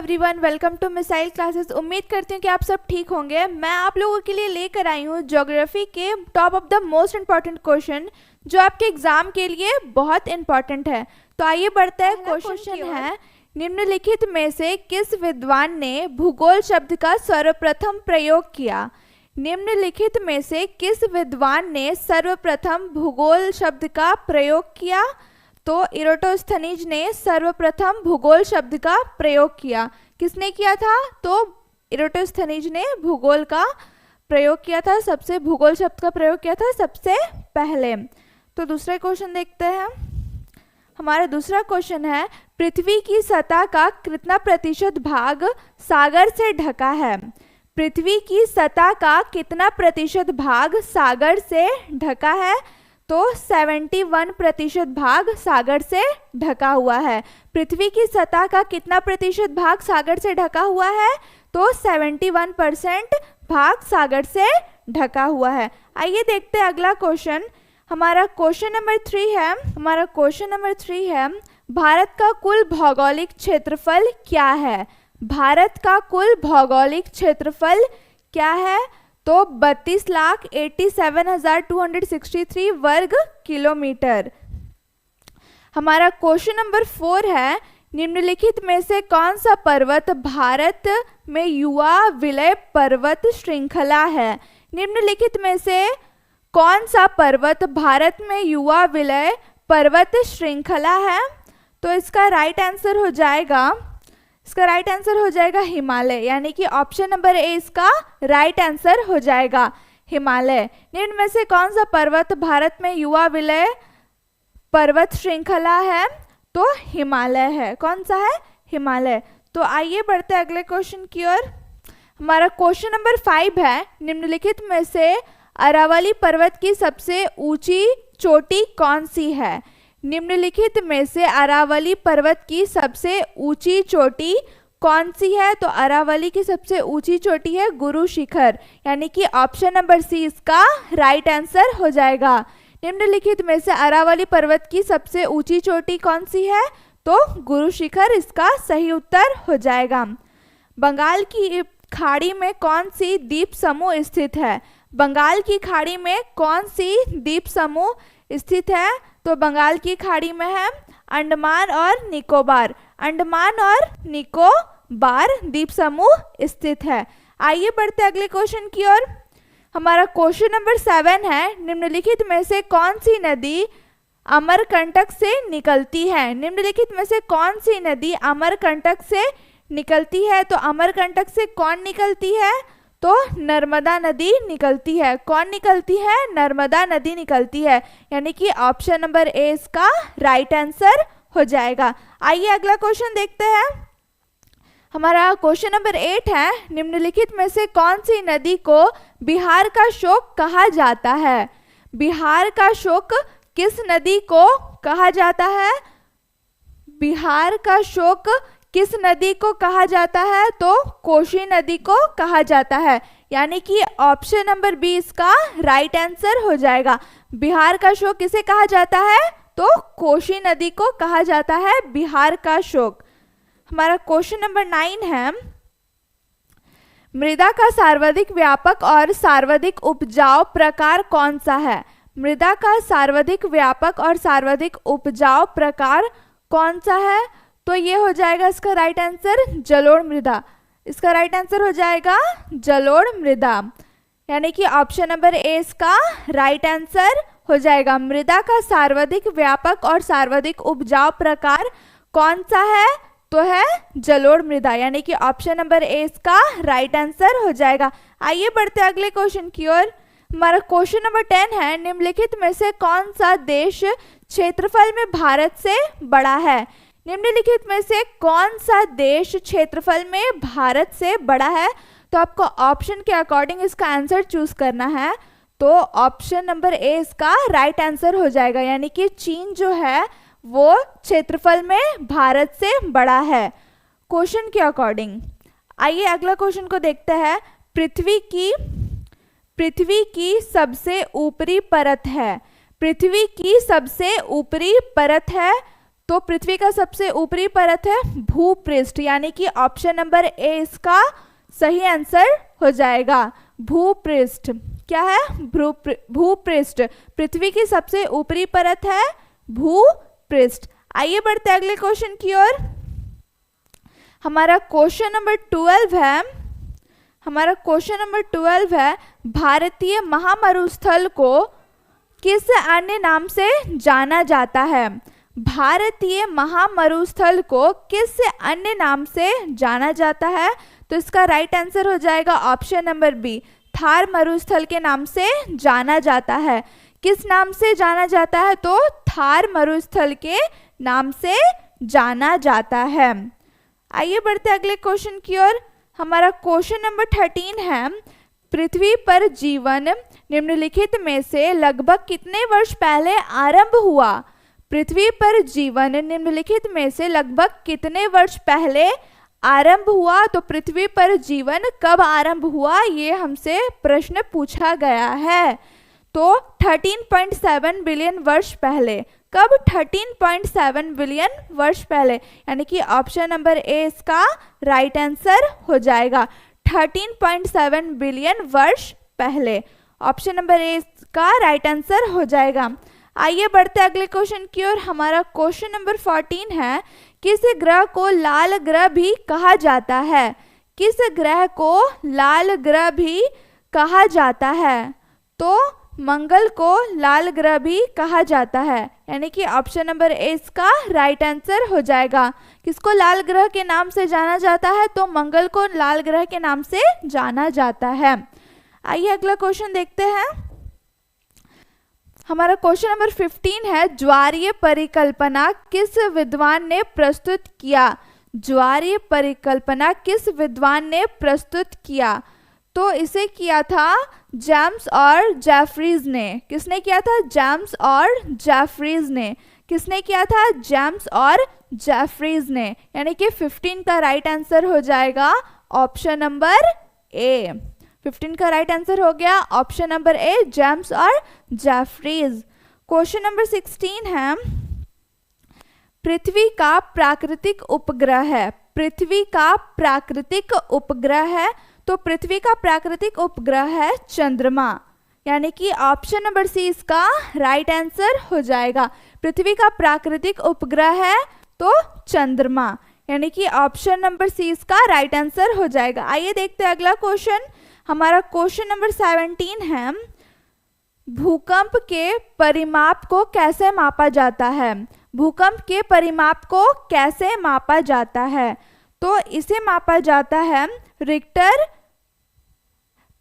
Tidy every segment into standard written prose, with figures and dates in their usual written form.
Everyone, welcome to missile classes. उम्मीद करती हूँ कि आप सब ठीक होंगे। मैं आप लोगों के लिए लेकर आई हूँ ज्योग्राफी के top of the most important question जो आपके एग्जाम के लिए बहुत इम्पॉर्टेंट है। तो आइए बढ़ते हैं। क्वेश्चन है, निम्नलिखित में से किस विद्वान ने भूगोल शब्द का सर्वप्रथम प्रयोग किया? निम्नलिखित में से किस विद्वान ने सर्वप्रथम भूगोल शब्द का प्रयोग किया? तो इराटोस्थनीज ने सर्वप्रथम भूगोल शब्द का प्रयोग किया। किसने किया था? तो इराटोस्थनीज ने भूगोल का प्रयोग किया था, सबसे भूगोल शब्द का प्रयोग किया था सबसे पहले। तो दूसरा क्वेश्चन देखते हैं। हमारा दूसरा क्वेश्चन है, पृथ्वी की सतह का कितना प्रतिशत भाग सागर से ढका है? पृथ्वी की सतह का कितना प्रतिशत भाग सागर से ढका है? तो 71% भाग सागर से ढका हुआ है। पृथ्वी की सतह का कितना प्रतिशत भाग सागर से ढका हुआ है? तो 71% भाग सागर से ढका हुआ है। आइए देखते हैं अगला क्वेश्चन। हमारा क्वेश्चन नंबर 3 है, भारत का कुल भौगोलिक क्षेत्रफल क्या है? भारत का कुल भौगोलिक क्षेत्रफल क्या है? तो 32,87,263 वर्ग किलोमीटर। हमारा क्वेश्चन नंबर 4 है, निम्नलिखित में से कौन सा पर्वत भारत में युवा विलय पर्वत श्रृंखला है? निम्नलिखित में से कौन सा पर्वत भारत में युवा विलय पर्वत श्रृंखला है? तो इसका राइट आंसर हो जाएगा हिमालय, यानी कि ऑप्शन नंबर ए इसका राइट आंसर हो जाएगा, हिमालय। निम्न में से कौन सा पर्वत भारत में युवा विलय पर्वत श्रृंखला है? तो हिमालय है। कौन सा है? हिमालय। तो आइए बढ़ते हैं अगले क्वेश्चन की ओर। हमारा क्वेश्चन नंबर 5 है, निम्नलिखित में से अरावली पर्वत की सबसे ऊंची चोटी कौन सी है? निम्नलिखित में से अरावली पर्वत की सबसे ऊंची चोटी कौन सी है? तो अरावली की सबसे ऊंची चोटी है गुरु शिखर, यानी कि ऑप्शन नंबर सी इसका राइट आंसर हो जाएगा। निम्नलिखित में से अरावली पर्वत की सबसे ऊंची चोटी कौन सी है? तो गुरु शिखर इसका सही उत्तर हो जाएगा। बंगाल की खाड़ी में कौन सी द्वीप समूह स्थित है? बंगाल की खाड़ी में कौन सी द्वीप समूह स्थित है? तो बंगाल की खाड़ी में है अंडमान और निकोबार। अंडमान और निकोबार द्वीप समूह स्थित है। आइए बढ़ते अगले क्वेश्चन की ओर। हमारा क्वेश्चन नंबर 7 है, निम्नलिखित में से कौन सी नदी अमरकंटक से निकलती है? निम्नलिखित में से कौन सी नदी अमरकंटक से निकलती है? तो अमरकंटक से कौन निकलती है? तो नर्मदा नदी निकलती है। कौन निकलती है? नर्मदा नदी निकलती है, यानी कि ऑप्शन नंबर ए इसका राइट आंसर हो जाएगा। आइए अगला क्वेश्चन देखते हैं। हमारा क्वेश्चन नंबर 8 है, निम्नलिखित में से कौन सी नदी को बिहार का शोक कहा जाता है? बिहार का शोक किस नदी को कहा जाता है? बिहार का शोक किस नदी को कहा जाता है? तो कोशी नदी को कहा जाता है, यानी कि ऑप्शन नंबर बी इसका राइट आंसर हो जाएगा। बिहार का शोक किसे कहा जाता है? तो कोशी नदी को कहा जाता है बिहार का शोक। हमारा क्वेश्चन नंबर 9 है, मृदा का सर्वाधिक व्यापक और सर्वाधिक उपजाऊ प्रकार कौन सा है? मृदा का सर्वाधिक व्यापक और सर्वाधिक उपजाऊ प्रकार कौन सा है? तो ये हो जाएगा इसका राइट आंसर जलोढ़ मृदा। इसका राइट आंसर हो जाएगा जलोढ़ मृदा, यानी कि ऑप्शन नंबर ए इसका राइट आंसर हो जाएगा। मृदा का सर्वाधिक व्यापक और सर्वाधिक उपजाऊ प्रकार कौन सा है? तो है जलोढ़ मृदा, यानी कि ऑप्शन नंबर ए इसका राइट आंसर हो जाएगा। आइए बढ़ते अगले क्वेश्चन की ओर। हमारा क्वेश्चन नंबर 10 है, निम्नलिखित में से कौन सा देश क्षेत्रफल में भारत से बड़ा है? निम्नलिखित में से कौन सा देश क्षेत्रफल में भारत से बड़ा है? तो आपको ऑप्शन के अकॉर्डिंग इसका आंसर चूज करना है। तो ऑप्शन नंबर ए इसका राइट आंसर हो जाएगा, यानी कि चीन जो है वो क्षेत्रफल में भारत से बड़ा है क्वेश्चन के अकॉर्डिंग। आइए अगला क्वेश्चन को देखते हैं। पृथ्वी की सबसे ऊपरी परत है। पृथ्वी की सबसे ऊपरी परत है, तो पृथ्वी का सबसे ऊपरी परत है भूपृष्ठ, यानी कि ऑप्शन नंबर ए इसका सही आंसर हो जाएगा। भूपृष्ठ क्या है? भूपृष्ठ पृथ्वी की सबसे ऊपरी परत है भूपृष्ठ। आइए बढ़ते हैं अगले क्वेश्चन की ओर। हमारा क्वेश्चन नंबर 12 है भारतीय महामरुस्थल को किस अन्य नाम से जाना जाता है? भारतीय महामरुस्थल को किस अन्य नाम से जाना जाता है? तो इसका राइट आंसर हो जाएगा ऑप्शन नंबर बी, थार मरुस्थल के नाम से जाना जाता है। किस नाम से जाना जाता है? तो थार मरुस्थल के नाम से जाना जाता है। आइए बढ़ते अगले क्वेश्चन की ओर। हमारा क्वेश्चन नंबर 13 है पृथ्वी पर जीवन निम्नलिखित में से लगभग कितने वर्ष पहले आरंभ हुआ? पृथ्वी पर जीवन निम्नलिखित में से लगभग कितने वर्ष पहले आरंभ हुआ? तो पृथ्वी पर जीवन कब आरंभ हुआ, ये हमसे प्रश्न पूछा गया है। तो 13.7 बिलियन वर्ष पहले। कब? 13.7 बिलियन वर्ष पहले, यानी कि ऑप्शन नंबर ए इसका राइट आंसर हो जाएगा। 13.7 बिलियन वर्ष पहले, ऑप्शन नंबर ए इसका राइट आंसर हो जाएगा। आइए बढ़ते अगले क्वेश्चन की ओर। हमारा क्वेश्चन नंबर 14 है किस ग्रह को लाल ग्रह भी कहा जाता है? किस ग्रह को लाल ग्रह भी कहा जाता है? तो मंगल को लाल ग्रह भी कहा जाता है, यानी कि ऑप्शन नंबर ए इसका राइट आंसर हो जाएगा। किसको लाल ग्रह के नाम से जाना जाता है? तो मंगल को लाल ग्रह के नाम से जाना जाता है। आइए अगला क्वेश्चन देखते हैं। हमारा क्वेश्चन नंबर 15 है ज्वारीय परिकल्पना किस विद्वान ने प्रस्तुत किया? ज्वारीय परिकल्पना किस विद्वान ने प्रस्तुत किया? तो इसे किया था जेम्स और जेफरीज ने। किसने किया था? जेम्स और जेफरीज ने। किसने किया था? जेम्स और जेफरीज ने, यानी कि 15 का राइट आंसर हो जाएगा ऑप्शन नंबर ए। 15 का राइट आंसर हो गया ऑप्शन नंबर ए, जेम्स और जेफरीज। क्वेश्चन नंबर 16 है पृथ्वी का प्राकृतिक उपग्रह है। पृथ्वी का प्राकृतिक उपग्रह है, तो पृथ्वी का प्राकृतिक उपग्रह है चंद्रमा, यानी कि ऑप्शन नंबर सी इसका राइट आंसर हो जाएगा। पृथ्वी का प्राकृतिक उपग्रह है तो चंद्रमा, यानी कि ऑप्शन नंबर सी इसका राइट आंसर हो जाएगा। आइए देखते हैं अगला क्वेश्चन। हमारा क्वेश्चन नंबर 17 है भूकंप के परिमाप को कैसे मापा जाता है? भूकंप के परिमाप को कैसे मापा जाता है? तो इसे मापा जाता है रिक्टर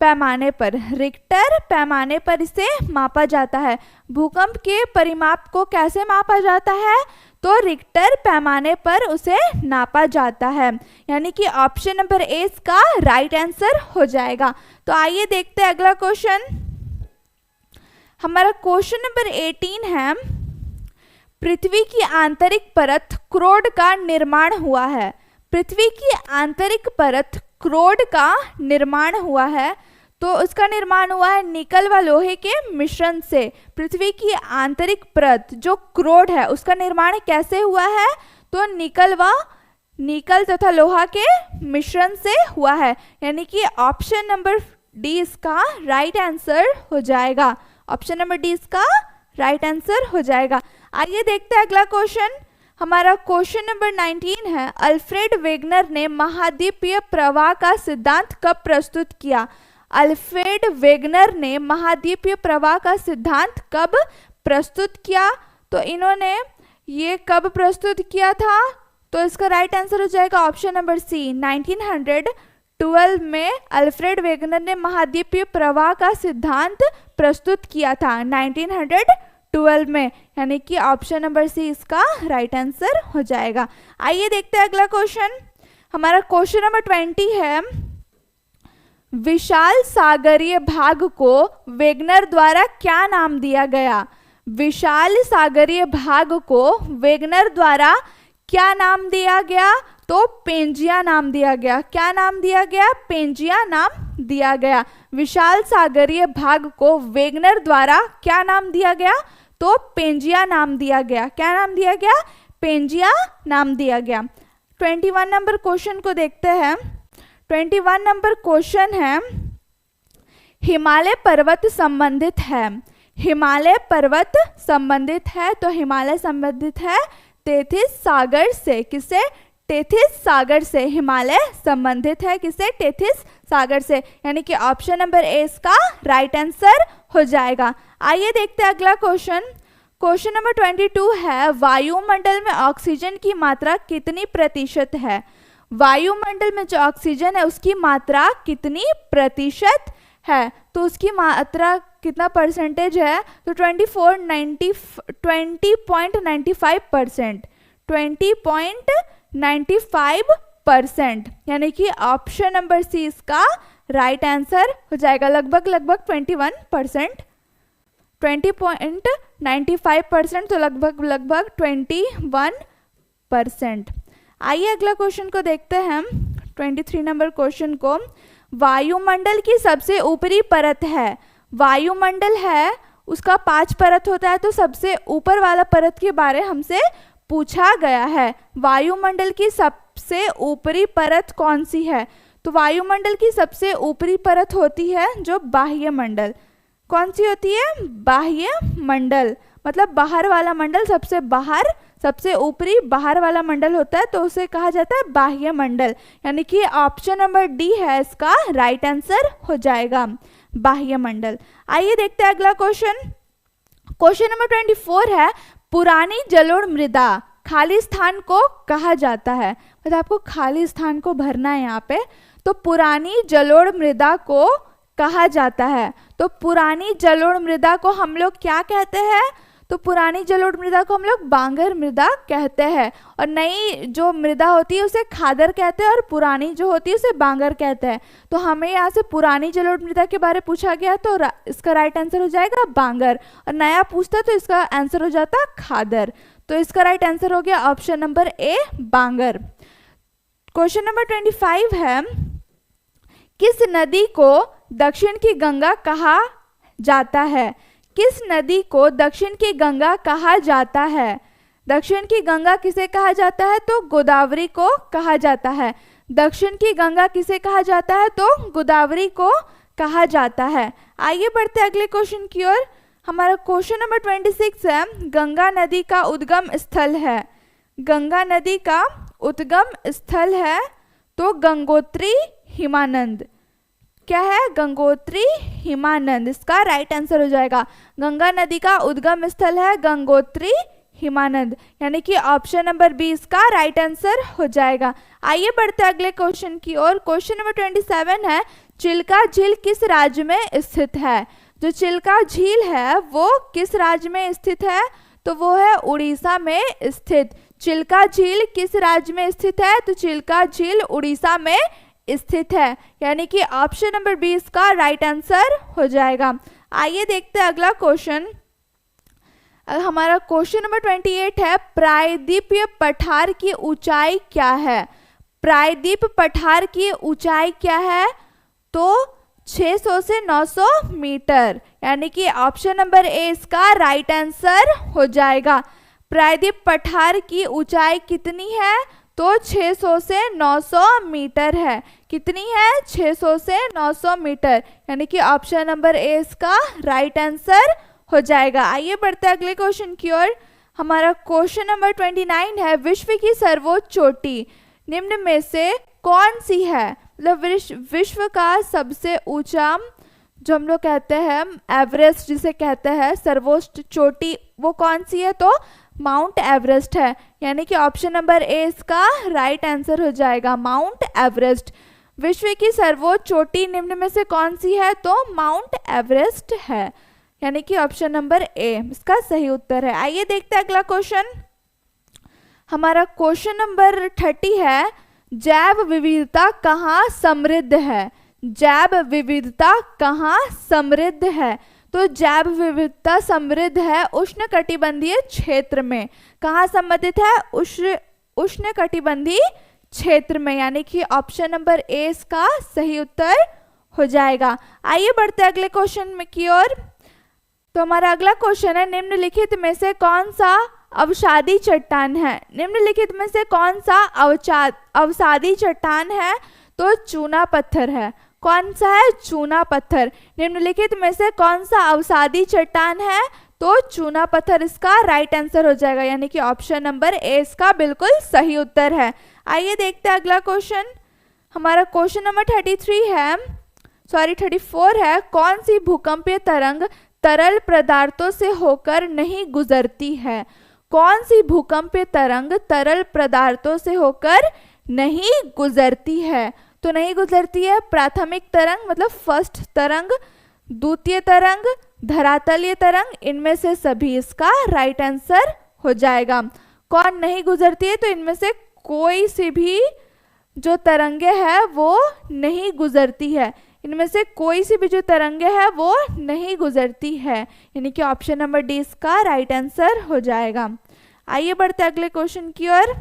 पैमाने पर। रिक्टर पैमाने पर इसे मापा जाता है। भूकंप के परिमाप को कैसे मापा जाता है? तो रिक्टर पैमाने पर उसे नापा जाता है, यानी कि ऑप्शन नंबर ए इसका राइट आंसर हो जाएगा। तो आइए देखते हैं अगला क्वेश्चन। हमारा क्वेश्चन नंबर 18 है पृथ्वी की आंतरिक परत क्रोड का निर्माण हुआ है। पृथ्वी की आंतरिक परत क्रोड का निर्माण हुआ है, तो उसका निर्माण हुआ है निकल व लोहे के मिश्रण से। पृथ्वी की आंतरिक परत जो क्रोड है उसका निर्माण कैसे हुआ है? तो निकल तथा लोहा के मिश्रण से हुआ है, यानी कि ऑप्शन नंबर डी इसका राइट आंसर हो जाएगा। ऑप्शन नंबर डी इसका राइट आंसर हो जाएगा। आइए देखते हैं अगला क्वेश्चन। हमारा क्वेश्चन नंबर 19 है अल्फ्रेड वेगनर ने महाद्वीपीय प्रवाह का सिद्धांत कब प्रस्तुत किया? अल्फ्रेड वेगनर ने महाद्वीपीय प्रवाह का सिद्धांत कब प्रस्तुत किया? तो इन्होंने ये कब प्रस्तुत किया था? तो इसका राइट आंसर हो जाएगा ऑप्शन नंबर सी। 1912 में अल्फ्रेड वेगनर ने महाद्वीपीय प्रवाह का सिद्धांत प्रस्तुत किया था 1912 में, यानी कि ऑप्शन नंबर सी इसका राइट आंसर हो जाएगा। आइए देखते हैं अगला क्वेश्चन। हमारा क्वेश्चन नंबर 20 है विशाल सागरीय भाग को वेगनर द्वारा क्या नाम दिया गया? विशाल सागरीय भाग को वेगनर द्वारा क्या नाम दिया गया? तो पेंजिया नाम दिया गया। क्या नाम दिया गया? पेंजिया नाम दिया गया। विशाल सागरीय भाग को वेगनर द्वारा क्या नाम दिया गया? तो पेंजिया नाम दिया गया। क्या नाम दिया गया? पेंजिया नाम दिया गया। 21 नंबर क्वेश्चन को देखते हैं। 21 नंबर क्वेश्चन है, हिमालय पर्वत संबंधित है। हिमालय पर्वत संबंधित है, तो हिमालय संबंधित है तेथिस सागर से। किससे? तेथिस सागर से। हिमालय संबंधित है किससे? तेथिस सागर से। यानी कि ऑप्शन नंबर ए इसका राइट आंसर हो जाएगा। आइए देखते हैं अगला क्वेश्चन। क्वेश्चन नंबर 22 है, वायुमंडल में ऑक्सीजन की मात्रा कितनी प्रतिशत है? वायुमंडल में जो ऑक्सीजन है उसकी मात्रा कितनी प्रतिशत है? तो उसकी मात्रा कितना परसेंटेज है? तो 20.95%। 20.95%, यानी कि ऑप्शन नंबर सी इसका राइट आंसर हो जाएगा। लगभग 21%। 20.95%, तो लगभग 21%। आइए अगला क्वेश्चन को देखते हैं। 23 नंबर क्वेश्चन को, वायुमंडल की सबसे ऊपरी परत है। वायुमंडल है उसका 5 परत होता है, तो सबसे ऊपर वाला परत के बारे हमसे पूछा गया है। वायुमंडल की सबसे ऊपरी परत कौन सी है? तो वायुमंडल की सबसे ऊपरी परत होती है जो बाह्य मंडल। कौन सी होती है? बाह्य मंडल, मतलब बाहर वाला मंडल। सबसे ऊपरी बाहर वाला मंडल होता है, तो उसे कहा जाता है बाह्य मंडल। यानी कि ऑप्शन नंबर डी है इसका राइट आंसर हो जाएगा, बाह्य मंडल। आइए देखते हैं अगला क्वेश्चन। क्वेश्चन नंबर 24 है, पुरानी जलोढ़ मृदा खाली स्थान को कहा जाता है। मतलब आपको खाली स्थान को भरना है यहाँ पे। तो पुरानी जलोढ़ मृदा को कहा जाता है। तो पुरानी जलोढ़ मृदा को हम लोग क्या कहते हैं? तो पुरानी जलोढ़ मृदा को हम लोग बांगर मृदा कहते हैं, और नई जो मृदा होती है उसे खादर कहते हैं, और पुरानी जो होती है उसे बांगर कहते हैं। तो हमें यहाँ से पुरानी जलोढ़ मृदा के बारे में पूछा गया, तो इसका राइट आंसर हो जाएगा बांगर, और नया पूछता तो इसका आंसर हो जाता खादर। तो इसका राइट आंसर हो गया option number A, Bangar. Question number 25 है, किस नदी को दक्षिण की गंगा कहा जाता है? किस नदी को दक्षिण की गंगा कहा जाता है? दक्षिण की गंगा किसे कहा जाता है? तो गोदावरी को कहा जाता है। दक्षिण की गंगा किसे कहा जाता है? तो गोदावरी को कहा जाता है। आइए बढ़ते अगले क्वेश्चन की ओर। हमारा क्वेश्चन नंबर 26 है, गंगा नदी का उद्गम स्थल है। गंगा नदी का उद्गम स्थल है तो गंगोत्री हिमानंद। क्या है? गंगोत्री हिमानंद, इसका राइट आंसर हो जाएगा। गंगा नदी का उद्गम स्थल है गंगोत्री हिमानंद, यानी कि ऑप्शन नंबर बी इसका राइट आंसर हो जाएगा। आइए बढ़ते अगले क्वेश्चन की ओर। क्वेश्चन नंबर 27 है, चिल्का झील किस राज्य में स्थित है? जो चिल्का झील है वो किस राज्य में स्थित है? तो वो है उड़ीसा में स्थित। चिल्का झील किस राज्य में स्थित है? तो चिल्का झील उड़ीसा में स्थित है, यानी कि ऑप्शन नंबर बी इसका राइट आंसर हो जाएगा। आइए देखते हैं अगला क्वेश्चन। हमारा क्वेश्चन नंबर 28 है, प्रायद्वीपीय पठार की ऊंचाई क्या है? प्रायद्वीप पठार की ऊंचाई क्या है? तो 600 से 900 मीटर, यानी कि ऑप्शन नंबर ए इसका राइट आंसर हो जाएगा। प्रायद्वीप पठार की ऊंचाई कितनी है? तो 600 से 900 मीटर है। कितनी है? 600 से 900 मीटर, यानी कि ऑप्शन नंबर ए इसका राइट आंसर हो जाएगा। आइए बढ़ते हैं अगले क्वेश्चन की ओर। हमारा क्वेश्चन नंबर 29 है, विश्व की सर्वोच्च चोटी निम्न में से कौन सी है? मतलब विश्व का सबसे ऊंचा, जो हम लोग कहते हैं एवरेस्ट जिसे कहते हैं, सर्वोच्च चोटी, वो कौन सी है? तो माउंट एवरेस्ट है, यानी कि ऑप्शन नंबर ए इसका राइट आंसर हो जाएगा, माउंट एवरेस्ट। विश्व की सर्वोच्च चोटी निम्न में से कौन सी है? तो माउंट एवरेस्ट है, यानी कि ऑप्शन नंबर ए इसका सही उत्तर है। आइए देखते हैं अगला क्वेश्चन। हमारा क्वेश्चन नंबर 30 है, जैव विविधता कहाँ समृद्ध है? जैव विविधता कहाँ समृद्ध है? तो जैव विविधता समृद्ध है उष्णकटिबंधीय क्षेत्र में। कहाँ संबंधित है? उष्णकटिबंधीय क्षेत्र में, यानी कि ऑप्शन नंबर ए इसका सही उत्तर हो जाएगा। आइए बढ़ते अगले क्वेश्चन में की ओर। तो हमारा अगला क्वेश्चन है, निम्नलिखित में से कौन सा अवसादी चट्टान है? निम्नलिखित में से कौन सा अवसादी चट्टान है? तो चूना पत्थर है। कौन सा है? चूना पत्थर। निम्नलिखित में से कौन सा अवसादी चट्टान है? तो चूना पत्थर इसका राइट आंसर हो जाएगा, यानी कि ऑप्शन नंबर ए इसका बिल्कुल सही उत्तर है। आइए देखते हैं अगला क्वेश्चन। हमारा क्वेश्चन नंबर 34 है। कौन सी भूकंपीय तरंग तरल पदार्थों से होकर नहीं गुजरती है? कौन सी भूकंपीय तरंग तरल पदार्थों से होकर नहीं गुजरती है? तो नहीं गुजरती है प्राथमिक तरंग मतलब फर्स्ट तरंग, द्वितीय तरंग, धरातलीय तरंग, इनमें से सभी इसका राइट आंसर हो जाएगा। कौन नहीं गुजरती है? तो इनमें से कोई सी भी जो तरंगे है वो नहीं गुजरती है। इनमें से कोई सी भी जो तरंगे है वो नहीं गुजरती है, यानी कि ऑप्शन नंबर डी इसका राइट आंसर हो जाएगा। आइए बढ़ते अगले क्वेश्चन की ओर।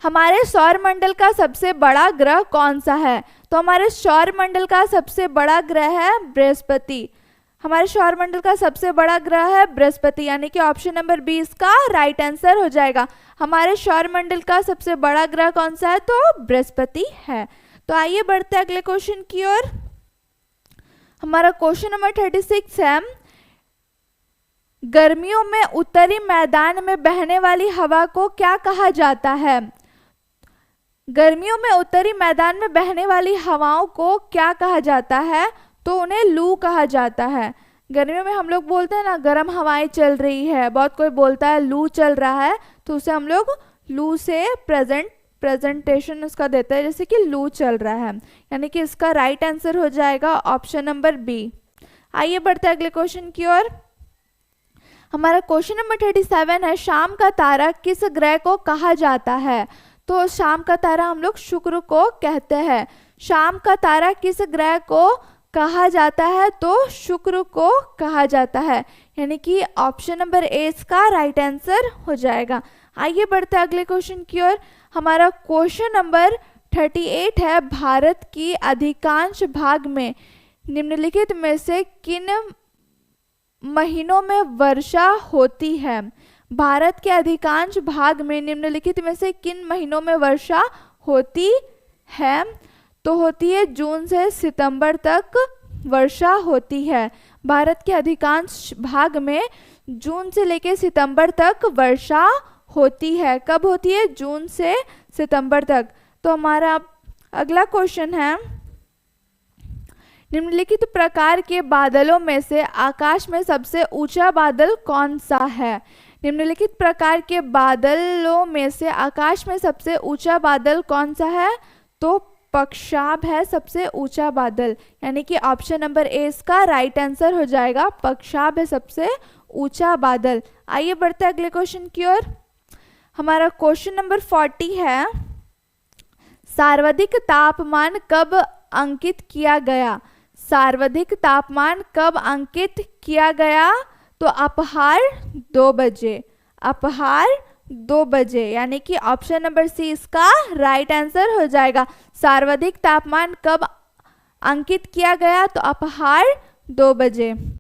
हमारे सौर मंडल का सबसे बड़ा ग्रह कौन सा है? तो हमारे सौर मंडल का सबसे बड़ा ग्रह है बृहस्पति। हमारे सौर मंडल का सबसे बड़ा ग्रह है बृहस्पति, यानी कि ऑप्शन नंबर बी इसका राइट आंसर हो जाएगा। हमारे सौर मंडल का सबसे बड़ा ग्रह कौन सा है? तो बृहस्पति है। तो आइए बढ़ते अगले क्वेश्चन की ओर। हमारा क्वेश्चन नंबर 36 है। गर्मियों में उत्तरी मैदान में बहने वाली हवा को क्या कहा जाता है? गर्मियों में उत्तरी मैदान में बहने वाली हवाओं को क्या कहा जाता है? तो उन्हें लू कहा जाता है। गर्मियों में हम लोग बोलते हैं ना गर्म हवाएं चल रही है, बहुत कोई बोलता है लू चल रहा है, तो उसे हम लोग लू से प्रेजेंटेशन उसका देते हैं, जैसे कि लू चल रहा है, यानी कि इसका राइट आंसर हो जाएगा ऑप्शन नंबर बी। आइए बढ़ते अगले क्वेश्चन की ओर। हमारा क्वेश्चन नंबर 37 है। शाम का तारा किस ग्रह को कहा जाता है? तो शाम का तारा हम लोग शुक्र को कहते हैं। शाम का तारा किस ग्रह को कहा जाता है? तो शुक्र को कहा जाता है, यानी कि ऑप्शन नंबर ए इसका राइट आंसर हो जाएगा। आइए बढ़ते अगले क्वेश्चन की ओर। हमारा क्वेश्चन नंबर 38 है। भारत की अधिकांश भाग में निम्नलिखित में से किन महीनों में वर्षा होती है? भारत के अधिकांश भाग में निम्नलिखित में से किन महीनों में वर्षा होती है? तो होती है जून से सितंबर तक वर्षा होती है। भारत के अधिकांश भाग में जून से लेकर सितंबर तक वर्षा होती है। कब होती है? जून से सितंबर तक। तो हमारा अगला क्वेश्चन है। निम्नलिखित प्रकार के बादलों में से आकाश में सबसे ऊंचा बादल कौन सा है? निम्नलिखित प्रकार के बादलों में से आकाश में सबसे ऊंचा बादल कौन सा है? तो पक्षाभ है सबसे ऊंचा बादल, यानी कि ऑप्शन नंबर ए इसका राइट आंसर हो जाएगा। पक्षाभ है सबसे ऊंचा बादल। आइए बढ़ते अगले क्वेश्चन की ओर। हमारा क्वेश्चन नंबर 40 है। सर्वाधिक तापमान कब अंकित किया गया? सर्वाधिक तापमान कब अंकित किया गया? तो अपहार 2 बजे। अपहार 2 बजे, यानी कि ऑप्शन नंबर सी इसका राइट आंसर हो जाएगा। सर्वाधिक तापमान कब अंकित किया गया? तो अपहार 2 बजे।